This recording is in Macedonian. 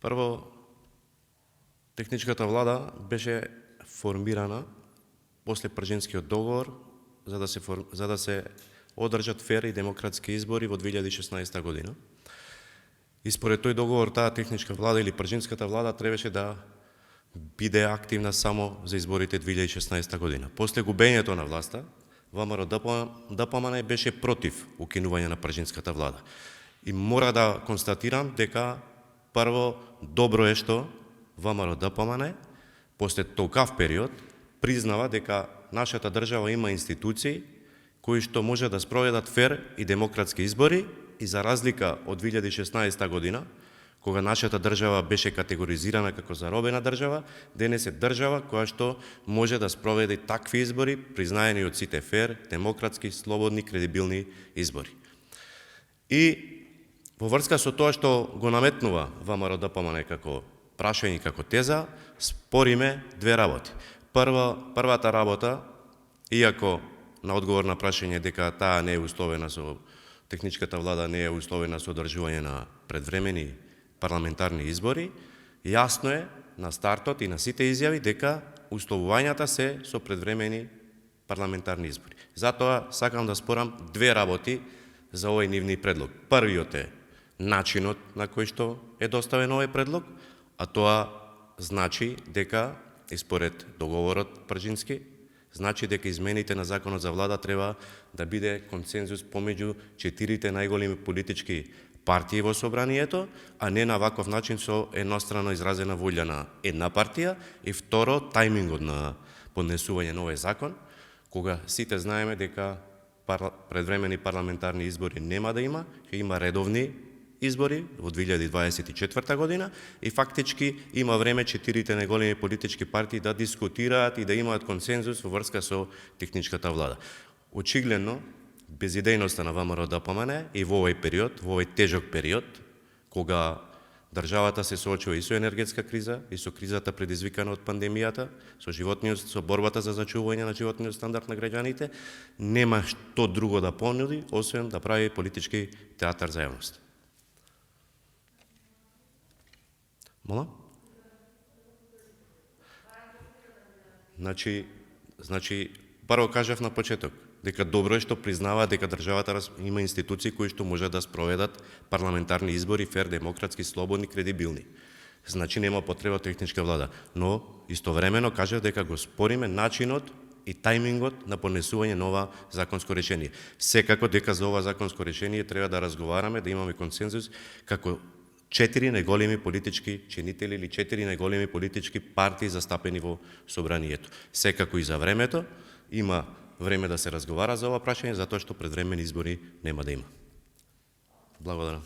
Прво, техничката влада беше формирана после Пржинскиот договор за да се одржат фер и демократски избори во 2016 година. И според тој договор, таа техничка влада или Пржинската влада требаше да биде активна само за изборите 2016 година. После губењето на власта, ВМРО ДПМН беше против укинување на Пржинската влада. И мора да констатирам дека прво добро е што ВМРО ДПМН после толкав период признава дека нашата држава има институции кои што може да спроведат фер и демократски избори и за разлика од 2016 година, кога нашата држава беше категоризирана како заробена држава, денес е држава која што може да спроведе такви избори, признаени од сите фер, демократски, слободни, кредибилни избори. И во врска со тоа што го наметнува ВМРО ДПМН како прашање, како теза, спориме две работи. Првата работа, иако на одговор на прашање дека таа не е условена со техничката влада, не е условена со одржување на предвремени парламентарни избори, јасно е на стартот и на сите изјави дека условувањата се со предвремени парламентарни избори. Затоа сакам да спорам две работи за овој нивни предлог. Првиот е начинот на кој што е доставен овој предлог, а тоа значи дека, и според договорот Пржински, значи дека измените на законот за влада треба да биде консензус помеѓу 4 најголеми политички партии во собранието, а не на ваков начин со еднострано изразена волја на една партија. И второ, тајмингот на поднесување на овој закон, кога сите знаеме дека предвремени парламентарни избори нема да има, ќе има редовни избори во 2024 година и фактички има време 4 најголеми политички партии да дискутираат и да имаат консензус во врска со техничката влада. Очигледно, безидејноста на ВМРО ДПМН и во овој период, во овој тежок период, кога државата се соочува и со енергетска криза, и со кризата предизвикана од пандемијата, со борбата за зачувување на животниот стандард на граѓаните, нема што друго да понуди, освен да прави политички театар за јавност. Мола? Значи, прво кажав на почеток, дека добро е што признава дека државата има институции кои што може да спроведат парламентарни избори, фер, демократски, слободни, кредибилни. Значи нема потреба техничка влада. Но истовремено кажав дека го спориме начинот и тајмингот на понесување нова законско решение. Секако дека за ова законско решение треба да разговараме, да имаме консензус како 4 најголеми политички чинители или 4 најголеми политички партии застапени во собранието. Секако и за времето има време да се разговара за ова прашање, затоа што предвремени избори нема да има. Благодарам.